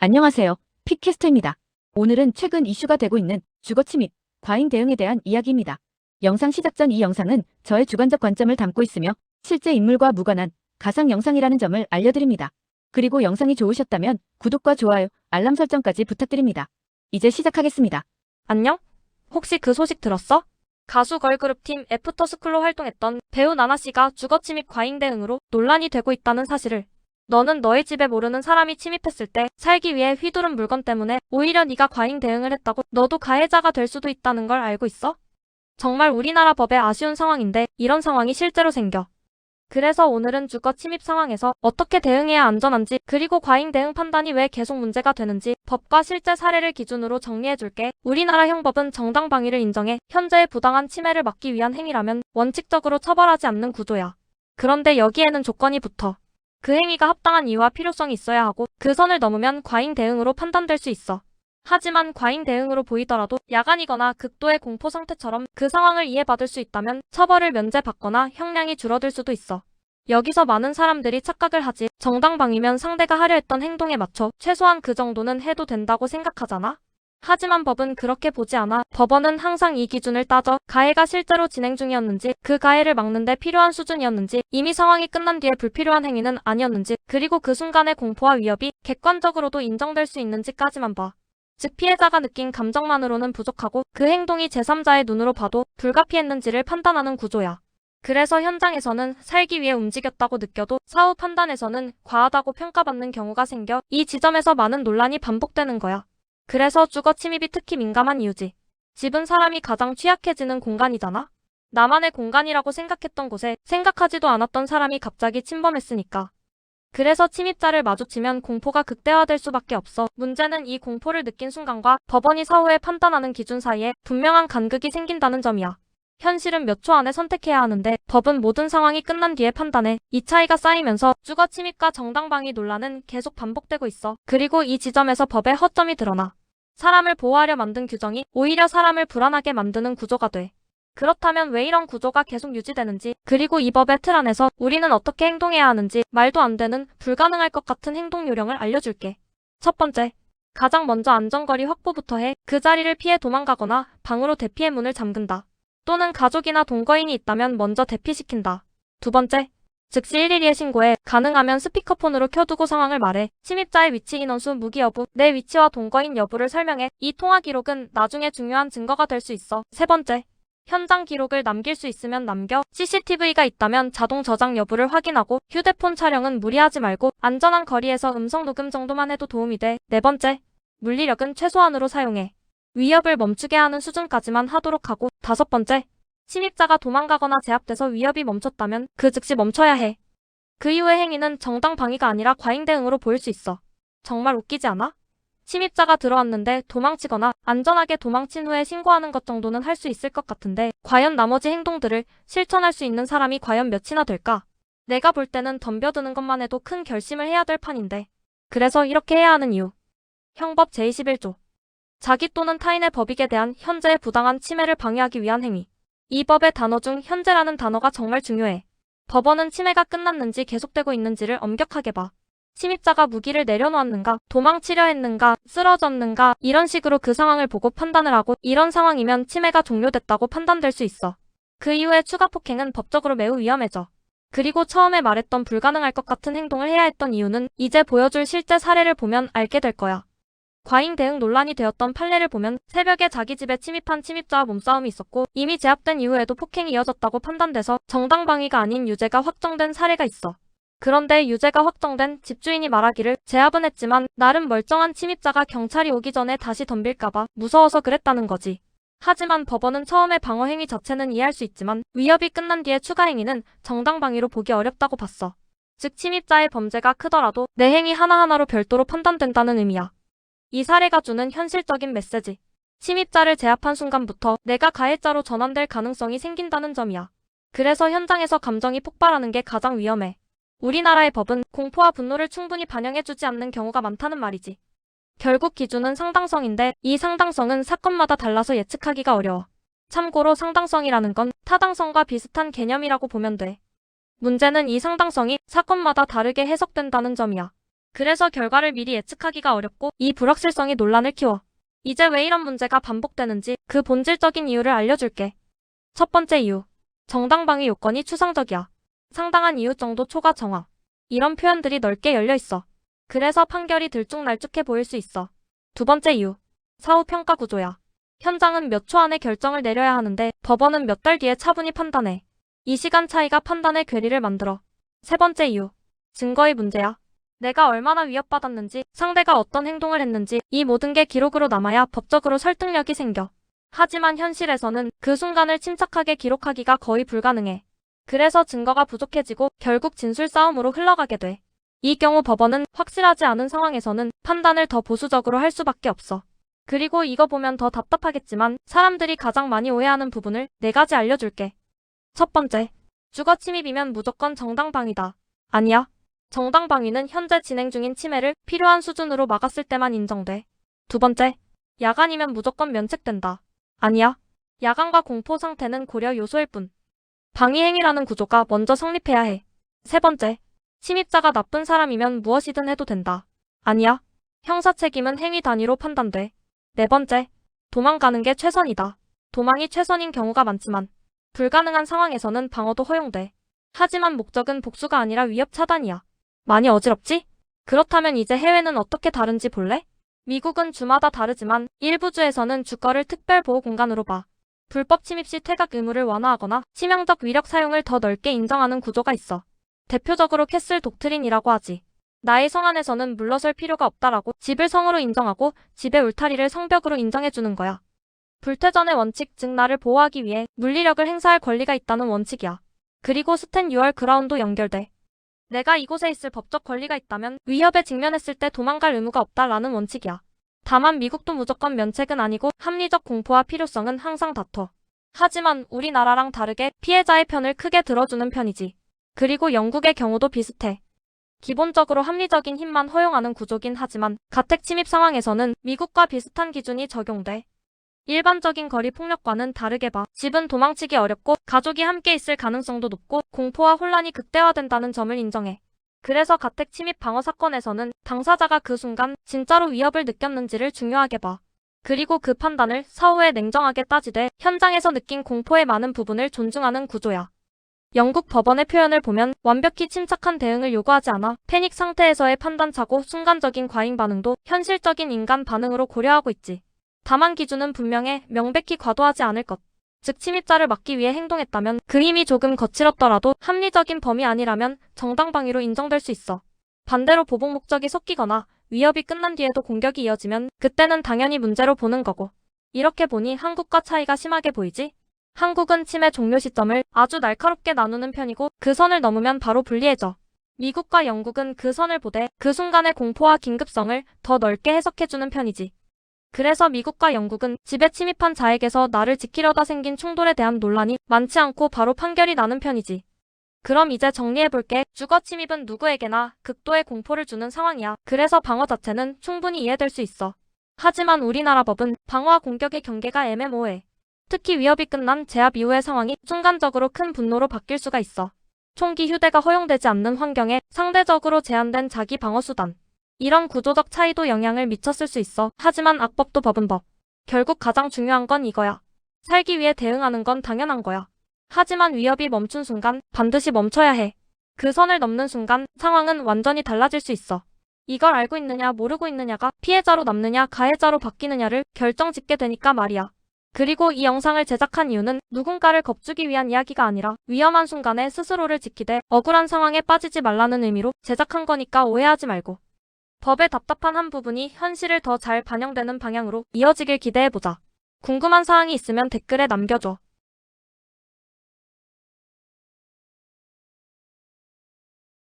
안녕하세요. 픽캐스터입니다. 오늘은 최근 이슈가 되고 있는 주거침입, 과잉 대응에 대한 이야기입니다. 영상 시작 전 이 영상은 저의 주관적 관점을 담고 있으며 실제 인물과 무관한 가상 영상이라는 점을 알려드립니다. 그리고 영상이 좋으셨다면 구독과 좋아요, 알람 설정까지 부탁드립니다. 이제 시작하겠습니다. 안녕? 혹시 그 소식 들었어? 가수 걸그룹 팀 애프터스쿨로 활동했던 배우 나나씨가 주거침입 과잉 대응으로 논란이 되고 있다는 사실을. 너는 너의 집에 모르는 사람이 침입했을 때 살기 위해 휘두른 물건 때문에 오히려 네가 과잉 대응을 했다고 너도 가해자가 될 수도 있다는 걸 알고 있어? 정말 우리나라 법의 아쉬운 상황인데 이런 상황이 실제로 생겨. 그래서 오늘은 주거 침입 상황에서 어떻게 대응해야 안전한지, 그리고 과잉 대응 판단이 왜 계속 문제가 되는지 법과 실제 사례를 기준으로 정리해줄게. 우리나라 형법은 정당방위를 인정해 현재의 부당한 침해를 막기 위한 행위라면 원칙적으로 처벌하지 않는 구조야. 그런데 여기에는 조건이 붙어. 그 행위가 합당한 이유와 필요성이 있어야 하고, 그 선을 넘으면 과잉 대응으로 판단될 수 있어. 하지만 과잉 대응으로 보이더라도 야간이거나 극도의 공포 상태처럼 그 상황을 이해받을 수 있다면 처벌을 면제받거나 형량이 줄어들 수도 있어. 여기서 많은 사람들이 착각을 하지. 정당방위면 상대가 하려 했던 행동에 맞춰 최소한 그 정도는 해도 된다고 생각하잖아? 하지만 법은 그렇게 보지 않아. 법원은 항상 이 기준을 따져. 가해가 실제로 진행 중이었는지, 그 가해를 막는 데 필요한 수준이었는지, 이미 상황이 끝난 뒤에 불필요한 행위는 아니었는지, 그리고 그 순간의 공포와 위협이 객관적으로도 인정될 수 있는지까지만 봐. 즉 피해자가 느낀 감정만으로는 부족하고 그 행동이 제3자의 눈으로 봐도 불가피했는지를 판단하는 구조야. 그래서 현장에서는 살기 위해 움직였다고 느껴도 사후 판단에서는 과하다고 평가받는 경우가 생겨 이 지점에서 많은 논란이 반복되는 거야. 그래서 주거 침입이 특히 민감한 이유지. 집은 사람이 가장 취약해지는 공간이잖아. 나만의 공간이라고 생각했던 곳에 생각하지도 않았던 사람이 갑자기 침범했으니까. 그래서 침입자를 마주치면 공포가 극대화될 수밖에 없어. 문제는 이 공포를 느낀 순간과 법원이 사후에 판단하는 기준 사이에 분명한 간극이 생긴다는 점이야. 현실은 몇 초 안에 선택해야 하는데 법은 모든 상황이 끝난 뒤에 판단해. 이 차이가 쌓이면서 주거 침입과 정당방위 논란은 계속 반복되고 있어. 그리고 이 지점에서 법의 허점이 드러나. 사람을 보호하려 만든 규정이 오히려 사람을 불안하게 만드는 구조가 돼. 그렇다면 왜 이런 구조가 계속 유지되는지, 그리고 이 법의 틀 안에서 우리는 어떻게 행동해야 하는지, 말도 안 되는, 불가능할 것 같은 행동 요령을 알려줄게. 첫 번째, 가장 먼저 안전거리 확보부터 해. 그 자리를 피해 도망가거나 방으로 대피해 문을 잠근다. 또는 가족이나 동거인이 있다면 먼저 대피시킨다. 두 번째, 즉시 112에 신고해. 가능하면 스피커폰으로 켜두고 상황을 말해. 침입자의 위치, 인원수, 무기 여부, 내 위치와 동거인 여부를 설명해. 이 통화 기록은 나중에 중요한 증거가 될 수 있어. 세 번째, 현장 기록을 남길 수 있으면 남겨. CCTV가 있다면 자동 저장 여부를 확인하고, 휴대폰 촬영은 무리하지 말고 안전한 거리에서 음성 녹음 정도만 해도 도움이 돼. 네 번째, 물리력은 최소한으로 사용해. 위협을 멈추게 하는 수준까지만 하도록 하고. 다섯 번째, 침입자가 도망가거나 제압돼서 위협이 멈췄다면 그 즉시 멈춰야 해. 그 이후의 행위는 정당 방위가 아니라 과잉 대응으로 보일 수 있어. 정말 웃기지 않아? 침입자가 들어왔는데 도망치거나 안전하게 도망친 후에 신고하는 것 정도는 할 수 있을 것 같은데 과연 나머지 행동들을 실천할 수 있는 사람이 과연 몇이나 될까? 내가 볼 때는 덤벼드는 것만 해도 큰 결심을 해야 될 판인데. 그래서 이렇게 해야 하는 이유. 형법 제21조. 자기 또는 타인의 법익에 대한 현재의 부당한 침해를 방해하기 위한 행위. 이 법의 단어 중 현재라는 단어가 정말 중요해. 법원은 침해가 끝났는지 계속되고 있는지를 엄격하게 봐. 침입자가 무기를 내려놓았는가, 도망치려 했는가, 쓰러졌는가, 이런 식으로 그 상황을 보고 판단을 하고, 이런 상황이면 침해가 종료됐다고 판단될 수 있어. 그 이후에 추가 폭행은 법적으로 매우 위험해져. 그리고 처음에 말했던 불가능할 것 같은 행동을 해야 했던 이유는 이제 보여줄 실제 사례를 보면 알게 될 거야. 과잉 대응 논란이 되었던 판례를 보면 새벽에 자기 집에 침입한 침입자와 몸싸움이 있었고 이미 제압된 이후에도 폭행이 이어졌다고 판단돼서 정당방위가 아닌 유죄가 확정된 사례가 있어. 그런데 유죄가 확정된 집주인이 말하기를 제압은 했지만 나름 멀쩡한 침입자가 경찰이 오기 전에 다시 덤빌까봐 무서워서 그랬다는 거지. 하지만 법원은 처음에 방어 행위 자체는 이해할 수 있지만 위협이 끝난 뒤에 추가 행위는 정당방위로 보기 어렵다고 봤어. 즉 침입자의 범죄가 크더라도 내 행위 하나하나로 별도로 판단된다는 의미야. 이 사례가 주는 현실적인 메시지. 침입자를 제압한 순간부터 내가 가해자로 전환될 가능성이 생긴다는 점이야. 그래서 현장에서 감정이 폭발하는 게 가장 위험해. 우리나라의 법은 공포와 분노를 충분히 반영해주지 않는 경우가 많다는 말이지. 결국 기준은 상당성인데 이 상당성은 사건마다 달라서 예측하기가 어려워. 참고로 상당성이라는 건 타당성과 비슷한 개념이라고 보면 돼. 문제는 이 상당성이 사건마다 다르게 해석된다는 점이야. 그래서 결과를 미리 예측하기가 어렵고 이 불확실성이 논란을 키워. 이제 왜 이런 문제가 반복되는지 그 본질적인 이유를 알려줄게. 첫 번째 이유. 정당방위 요건이 추상적이야. 상당한 이유 정도 초과 정화. 이런 표현들이 넓게 열려 있어. 그래서 판결이 들쭉날쭉해 보일 수 있어. 두 번째 이유. 사후 평가 구조야. 현장은 몇 초 안에 결정을 내려야 하는데 법원은 몇 달 뒤에 차분히 판단해. 이 시간 차이가 판단의 괴리를 만들어. 세 번째 이유. 증거의 문제야. 내가 얼마나 위협받았는지, 상대가 어떤 행동을 했는지 이 모든 게 기록으로 남아야 법적으로 설득력이 생겨. 하지만 현실에서는 그 순간을 침착하게 기록하기가 거의 불가능해. 그래서 증거가 부족해지고 결국 진술 싸움으로 흘러가게 돼. 이 경우 법원은 확실하지 않은 상황에서는 판단을 더 보수적으로 할 수밖에 없어. 그리고 이거 보면 더 답답하겠지만 사람들이 가장 많이 오해하는 부분을 4가지 알려줄게. 첫 번째, 주거 침입이면 무조건 정당방위다. 아니야. 정당방위는 현재 진행 중인 침해를 필요한 수준으로 막았을 때만 인정돼. 두 번째, 야간이면 무조건 면책된다. 아니야. 야간과 공포 상태는 고려 요소일 뿐. 방위행위라는 구조가 먼저 성립해야 해. 세 번째, 침입자가 나쁜 사람이면 무엇이든 해도 된다. 아니야. 형사 책임은 행위 단위로 판단돼. 네 번째, 도망가는 게 최선이다. 도망이 최선인 경우가 많지만 불가능한 상황에서는 방어도 허용돼. 하지만 목적은 복수가 아니라 위협 차단이야. 많이 어지럽지? 그렇다면 이제 해외는 어떻게 다른지 볼래? 미국은 주마다 다르지만 일부 주에서는 주거를 특별보호공간으로 봐. 불법 침입 시 퇴각 의무를 완화하거나 치명적 위력 사용을 더 넓게 인정하는 구조가 있어. 대표적으로 캐슬 독트린이라고 하지. 나의 성 안에서는 물러설 필요가 없다라고 집을 성으로 인정하고 집의 울타리를 성벽으로 인정해주는 거야. 불태전의 원칙, 즉 나를 보호하기 위해 물리력을 행사할 권리가 있다는 원칙이야. 그리고 스탠 유얼 그라운도 연결돼. 내가 이곳에 있을 법적 권리가 있다면 위협에 직면했을 때 도망갈 의무가 없다라는 원칙이야. 다만 미국도 무조건 면책은 아니고 합리적 공포와 필요성은 항상 다퉈. 하지만 우리나라랑 다르게 피해자의 편을 크게 들어주는 편이지. 그리고 영국의 경우도 비슷해. 기본적으로 합리적인 힘만 허용하는 구조긴 하지만 가택 침입 상황에서는 미국과 비슷한 기준이 적용돼. 일반적인 거리 폭력과는 다르게 봐. 집은 도망치기 어렵고 가족이 함께 있을 가능성도 높고 공포와 혼란이 극대화된다는 점을 인정해. 그래서 가택 침입 방어 사건에서는 당사자가 그 순간 진짜로 위협을 느꼈는지를 중요하게 봐. 그리고 그 판단을 사후에 냉정하게 따지되 현장에서 느낀 공포의 많은 부분을 존중하는 구조야. 영국 법원의 표현을 보면 완벽히 침착한 대응을 요구하지 않아 패닉 상태에서의 판단착오, 순간적인 과잉 반응도 현실적인 인간 반응으로 고려하고 있지. 다만 기준은 분명해. 명백히 과도하지 않을 것. 즉 침입자를 막기 위해 행동했다면 그 힘이 조금 거칠었더라도 합리적인 범위 아니라면 정당방위로 인정될 수 있어. 반대로 보복 목적이 섞이거나 위협이 끝난 뒤에도 공격이 이어지면 그때는 당연히 문제로 보는 거고. 이렇게 보니 한국과 차이가 심하게 보이지? 한국은 침해 종료 시점을 아주 날카롭게 나누는 편이고 그 선을 넘으면 바로 불리해져. 미국과 영국은 그 선을 보되 그 순간의 공포와 긴급성을 더 넓게 해석해주는 편이지. 그래서 미국과 영국은 집에 침입한 자에게서 나를 지키려다 생긴 충돌에 대한 논란이 많지 않고 바로 판결이 나는 편이지. 그럼 이제 정리해볼게. 주거 침입은 누구에게나 극도의 공포를 주는 상황이야. 그래서 방어 자체는 충분히 이해될 수 있어. 하지만 우리나라 법은 방어와 공격의 경계가 애매모호해. 특히 위협이 끝난 제압 이후의 상황이 순간적으로 큰 분노로 바뀔 수가 있어. 총기 휴대가 허용되지 않는 환경에 상대적으로 제한된 자기 방어 수단. 이런 구조적 차이도 영향을 미쳤을 수 있어. 하지만 악법도 법은 법. 결국 가장 중요한 건 이거야. 살기 위해 대응하는 건 당연한 거야. 하지만 위협이 멈춘 순간 반드시 멈춰야 해. 그 선을 넘는 순간 상황은 완전히 달라질 수 있어. 이걸 알고 있느냐 모르고 있느냐가 피해자로 남느냐 가해자로 바뀌느냐를 결정짓게 되니까 말이야. 그리고 이 영상을 제작한 이유는 누군가를 겁주기 위한 이야기가 아니라 위험한 순간에 스스로를 지키되 억울한 상황에 빠지지 말라는 의미로 제작한 거니까 오해하지 말고. 법의 답답한 한 부분이 현실을 더 잘 반영되는 방향으로 이어지길 기대해보자. 궁금한 사항이 있으면 댓글에 남겨줘.